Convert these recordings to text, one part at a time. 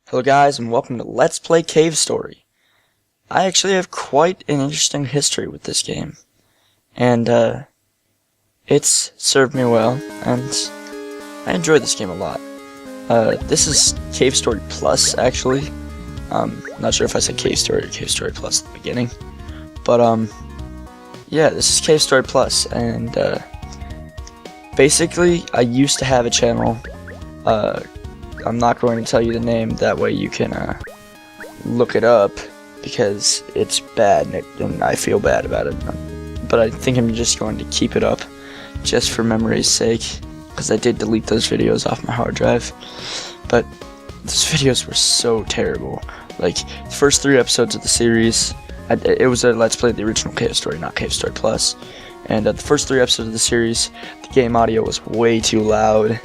Hello guys, and welcome to Let's Play Cave Story. I actually have quite an interesting history with this game, and it's served me well, and I enjoy this game a lot. This is Cave Story Plus, actually. Not sure if I said Cave Story or Cave Story Plus at the beginning, but yeah, this is Cave Story Plus, and basically I used to have a channel. I'm not going to tell you the name, that way you can look it up, because it's bad and I feel bad about it. But I think I'm just going to keep it up just for memory's sake, because I did delete those videos off my hard drive. But those videos were so terrible. Like, the first 3 episodes of the series, it was a Let's Play the original Cave Story, not Cave Story Plus. And the first 3 episodes of the series, the game audio was way too loud,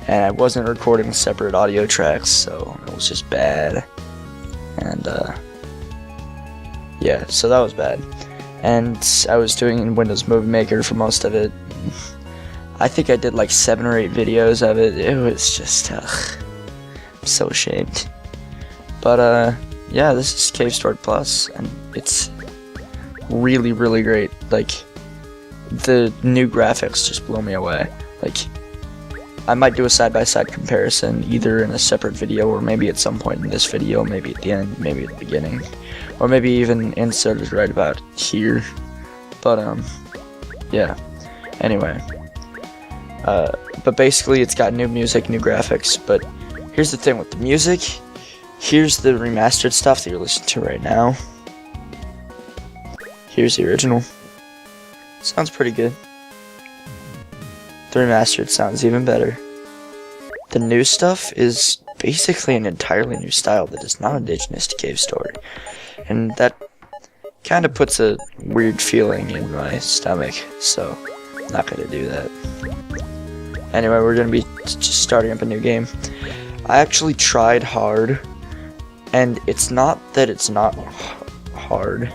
and I wasn't recording separate audio tracks, so it was just bad. And yeah, so that was bad. And I was doing in Windows Movie Maker for most of it. I think I did like 7 or 8 videos of it. It was just, I'm so ashamed. But yeah, this is Cave Story Plus, and it's really, really great. Like, the new graphics just blow me away. Like, I might do a side-by-side comparison, either in a separate video, or maybe at some point in this video, maybe at the end, maybe at the beginning, or maybe even inserted right about here. But yeah, anyway, but basically it's got new music, new graphics. But here's the thing with the music. Here's the remastered stuff that you're listening to right now. Here's the original. Sounds pretty good. The remastered sounds even better. The new stuff is basically an entirely new style that is not indigenous to Cave Story. And that kind of puts a weird feeling in my stomach, so I'm not going to do that. Anyway, we're going to be just starting up a new game. I actually tried hard, and it's not that it's not hard.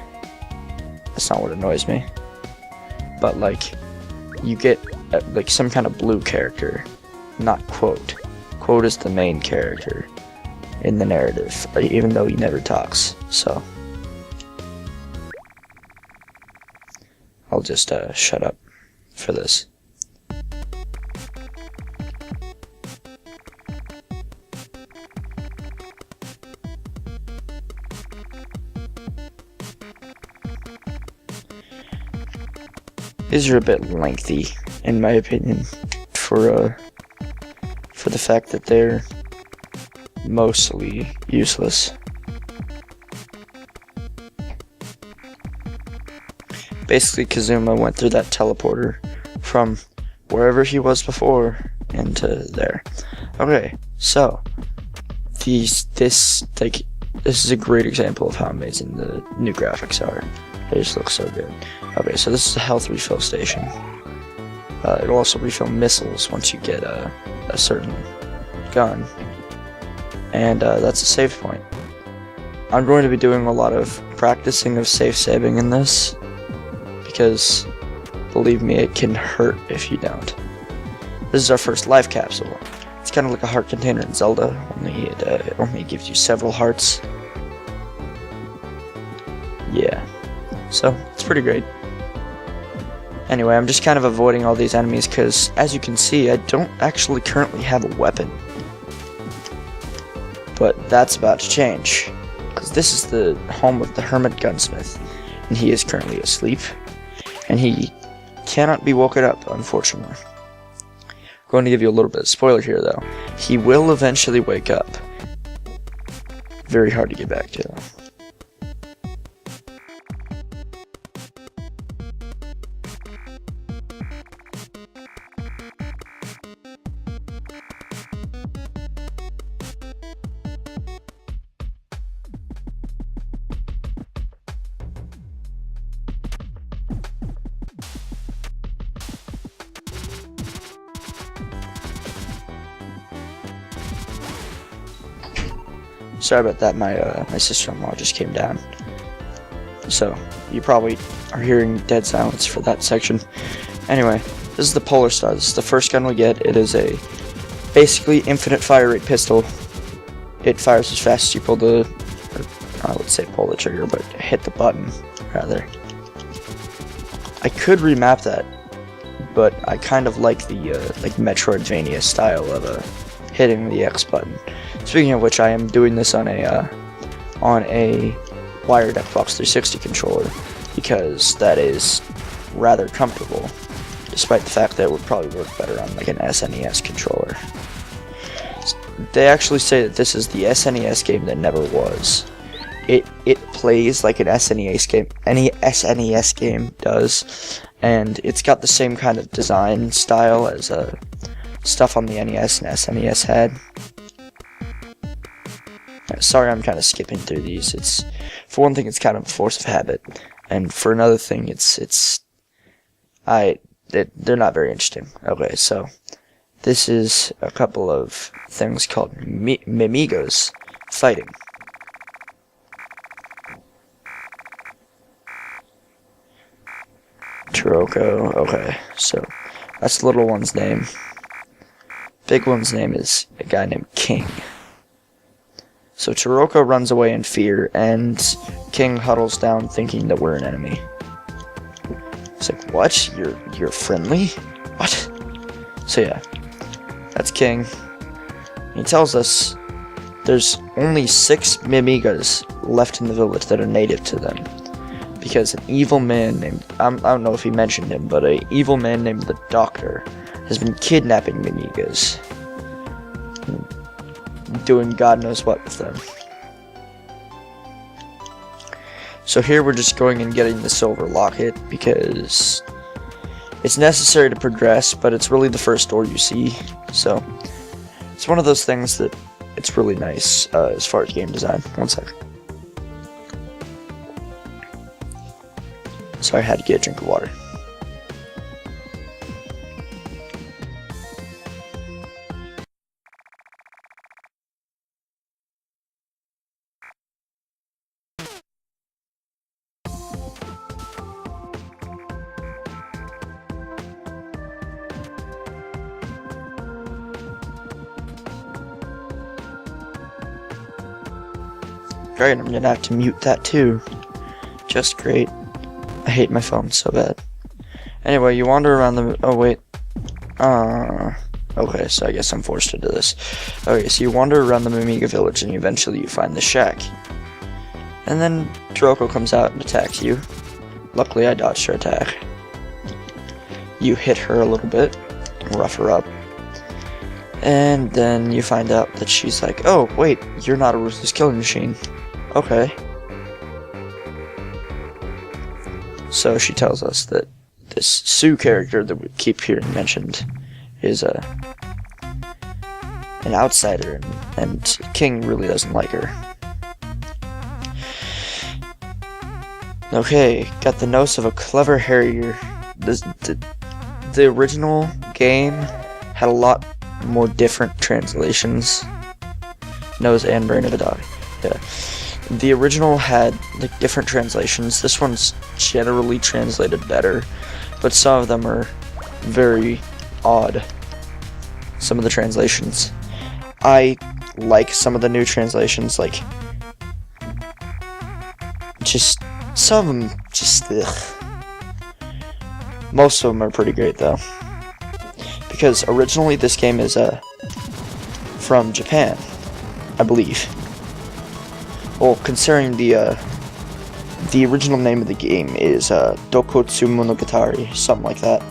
That's not what annoys me. But, like, you get like some kind of blue character, not Quote. Quote is the main character in the narrative, even though he never talks. So I'll just shut up for this. These are a bit lengthy, in my opinion, for the fact that they're mostly useless. Basically, Kazuma went through that teleporter from wherever he was before into there. Okay, so this is a great example of how amazing the new graphics are. They just look so good. Okay, so this is a health refill station. It'll also refill missiles once you get a certain gun. And that's a save point. I'm going to be doing a lot of practicing of safe saving in this, because, believe me, it can hurt if you don't. This is our first life capsule. It's kind of like a heart container in Zelda, only it only gives you several hearts. Yeah. So, it's pretty great. Anyway, I'm just kind of avoiding all these enemies because, as you can see, I don't actually currently have a weapon. But that's about to change, because this is the home of the Hermit Gunsmith, and he is currently asleep, and he cannot be woken up, unfortunately. I'm going to give you a little bit of spoiler here, though. He will eventually wake up. Very hard to get back to, though. Sorry about that, my sister-in-law just came down. So, you probably are hearing dead silence for that section. Anyway, this is the Polar Star. This is the first gun we get. It is a basically infinite fire rate pistol. it fires as fast as you pull the, or I would say pull the trigger, but hit the button, rather. I could remap that, but I kind of like the like Metroidvania style of hitting the X button. Speaking of which, I am doing this on a wired Xbox 360 controller because that is rather comfortable, despite the fact that it would probably work better on like an SNES controller. They actually say that this is the SNES game that never was. It plays like an SNES game, any SNES game does, and it's got the same kind of design style as stuff on the NES and SNES had. Sorry, I'm kind of skipping through these. It's, for one thing, it's kind of a force of habit, and for another thing, they're not very interesting. Okay, so this is a couple of things called Mimigas fighting. Turoko. Okay, so that's the little one's name. Big one's name is a guy named King. So Turoko runs away in fear, and King huddles down thinking that we're an enemy. It's like, what? You're friendly? What? So yeah, that's King. He tells us there's only 6 Mimigas left in the village that are native to them, because an evil man named, I don't know if he mentioned him, but an evil man named the Doctor has been kidnapping Mimigas, doing God knows what with them. So here we're just going and getting the silver locket because it's necessary to progress, but it's really the first door you see. So it's one of those things that it's really nice as far as game design. One sec. Sorry, I had to get a drink of water. Great, I'm gonna have to mute that too. Just great. I hate my phone so bad. Anyway, you wander around the... Oh, wait. Okay, so I guess I'm forced to do this. Okay, so you wander around the Mimiga Village and eventually you find the shack. And then Turoko comes out and attacks you. Luckily, I dodged her attack. You hit her a little bit, rough her up. And then you find out that she's like, oh, wait, you're not a ruthless killing machine. Okay. So she tells us that this Sue character that we keep hearing mentioned is an outsider, and King really doesn't like her. Okay, got the nose of a clever harrier. The original game had a lot more different translations. Nose and brain of a dog. Yeah. The original had like different translations. This one's generally translated better, but some of them are very odd. Some of the translations. I like some of the new translations, like just some of them just ugh. Most of them are pretty great though. Because originally this game is from Japan, I believe. Well, considering the original name of the game is Dokotsu Monogatari, something like that.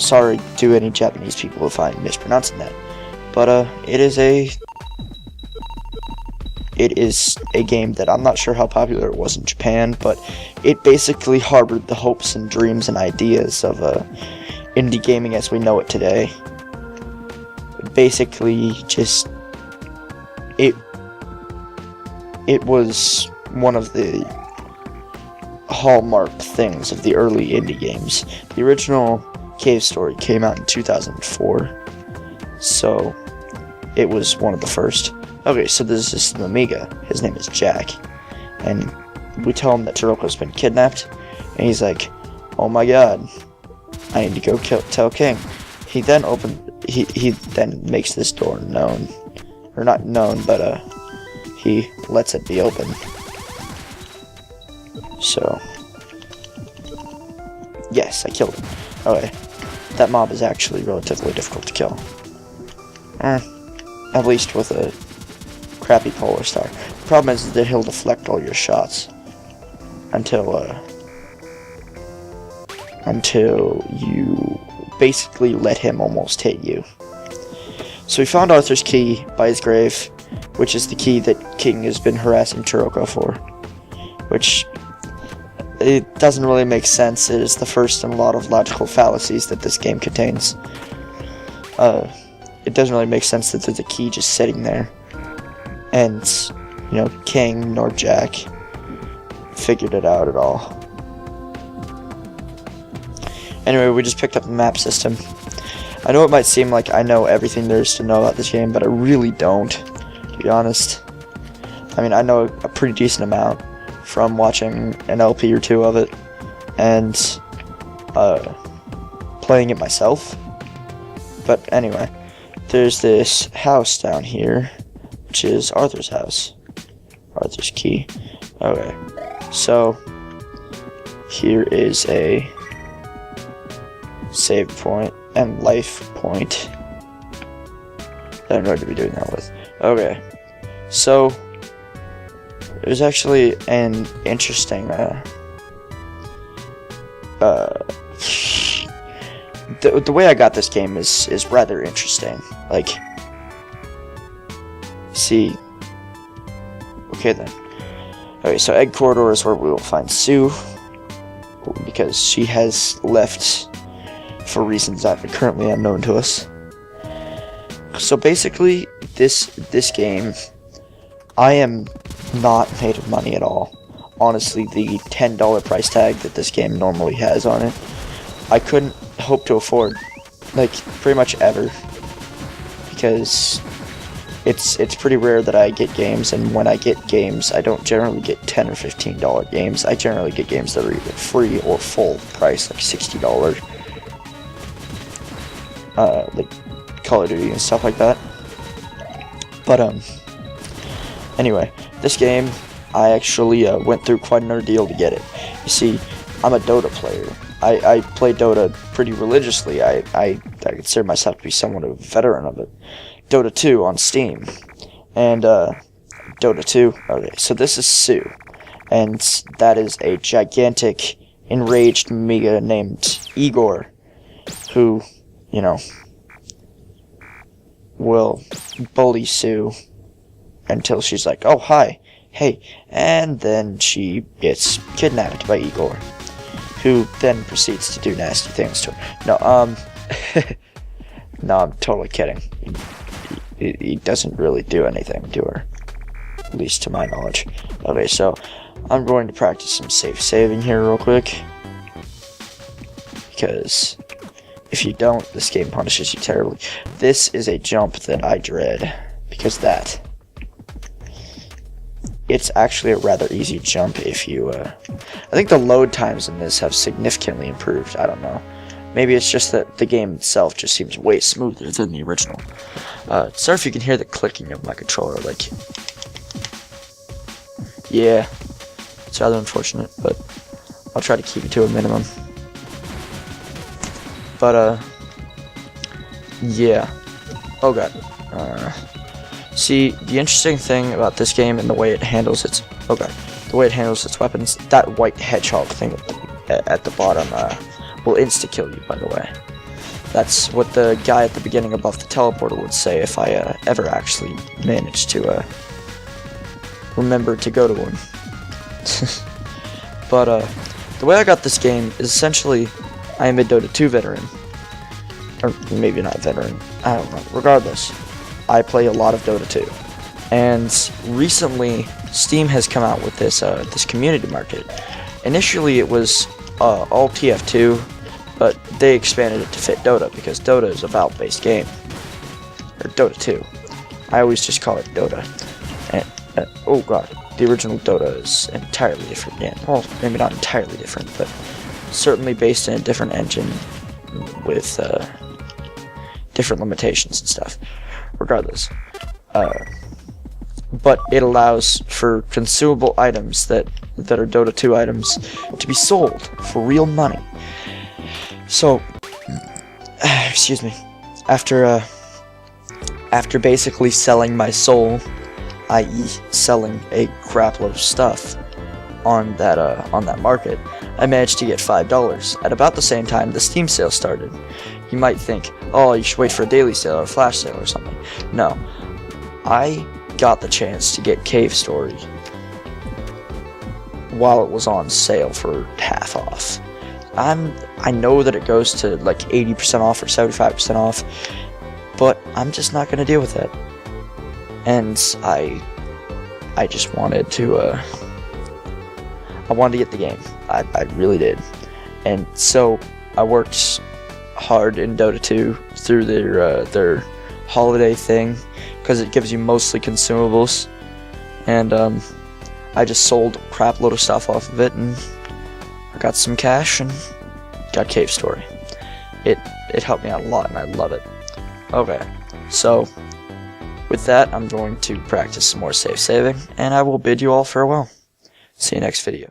Sorry to any Japanese people if I'm mispronouncing that, but it is a game that I'm not sure how popular it was in Japan, but it basically harbored the hopes and dreams and ideas of indie gaming as we know it today. Basically, just it was one of the hallmark things of the early indie games. The original Cave Story came out in 2004, so it was one of the first. Okay, so this is Mimiga. His name is Jack, and we tell him that Turoko's been kidnapped, and he's like, "Oh my god, I need to go tell King." He then makes this door known, or not known, but he lets it be open. So, yes, I killed him. Okay, that mob is actually relatively difficult to kill. At least with a crappy polar star. The problem is that he'll deflect all your shots until you basically let him almost hit you. So we found Arthur's key by his grave, which is the key that King has been harassing Chiroko for, which it doesn't really make sense. It is the first in a lot of logical fallacies that this game contains. It doesn't really make sense that there's a key just sitting there, and King nor Jack figured it out at all. Anyway, we just picked up the map system. I know it might seem like I know everything there is to know about this game, but I really don't, to be honest. I mean, I know a pretty decent amount from watching an LP or two of it, and playing it myself. But anyway, there's this house down here, which is Arthur's house. Arthur's key. Okay, so here is a save point and life point that I'm going to be doing that with. Okay, so there's actually an interesting the way I got this game is rather interesting. Like, see, okay then. Okay, so Egg Corridor is where we will find Sue, because she has left for reasons that are currently unknown to us. So basically, this game, I am not made of money at all. Honestly, the $10 price tag that this game normally has on it, I couldn't hope to afford, like, pretty much ever, because it's pretty rare that I get games, and when I get games, I don't generally get $10 or $15 games. I generally get games that are either free or full price, like $60, like Call of Duty and stuff like that. But anyway, this game, I actually went through quite an ordeal to get it. You see, I'm a Dota player. I play Dota pretty religiously. I consider myself to be somewhat of a veteran of it. Dota 2 on Steam. And Dota 2. Okay, so this is Sue. And that is a gigantic, enraged Mimiga named Igor, who, will bully Sue until she's like, oh, hi, hey, and then she gets kidnapped by Igor, who then proceeds to do nasty things to her. No, no, I'm totally kidding. He doesn't really do anything to her, at least to my knowledge. Okay, so I'm going to practice some safe saving here real quick, because if you don't, this game punishes you terribly. This is a jump that I dread, because it's actually a rather easy jump if you, I think the load times in this have significantly improved. I don't know. Maybe it's just that the game itself just seems way smoother than the original. Sorry if you can hear the clicking of my controller, like, yeah, it's rather unfortunate, but I'll try to keep it to a minimum. But, yeah. Oh god. See, the interesting thing about this game and the way it handles its... Oh god. The way it handles its weapons, that white hedgehog thing at the bottom will insta-kill you, by the way. That's what the guy at the beginning above the teleporter would say if I ever actually managed to remember to go to one. But, the way I got this game is essentially... I am a Dota 2 veteran. Or maybe not veteran. I don't know. Regardless, I play a lot of Dota 2. And recently, Steam has come out with this this community market. Initially, it was all TF2, but they expanded it to fit Dota, because Dota is a VALV-based game. Or Dota 2. I always just call it Dota. And, oh god, the original Dota is an entirely different game. Well, maybe not entirely different, but certainly based in a different engine with different limitations and stuff. Regardless, but it allows for consumable items that are Dota 2 items to be sold for real money. So, excuse me, after basically selling my soul, i.e. selling a crap load of stuff on that market, I managed to get $5 at about the same time the Steam sale started. You might think, oh, you should wait for a daily sale or a flash sale or something. No, I got the chance to get Cave Story while it was on sale for half off. I know that it goes to like 80% off or 75% off, but I'm just not gonna deal with it. And I just wanted to I wanted to get the game. I really did. And so I worked hard in Dota 2 through their holiday thing, because it gives you mostly consumables, and I just sold a crap load of stuff off of it, and I got some cash and got Cave Story. It helped me out a lot, and I love it. Okay, so with that, I'm going to practice some more safe saving, and I will bid you all farewell. See you next video.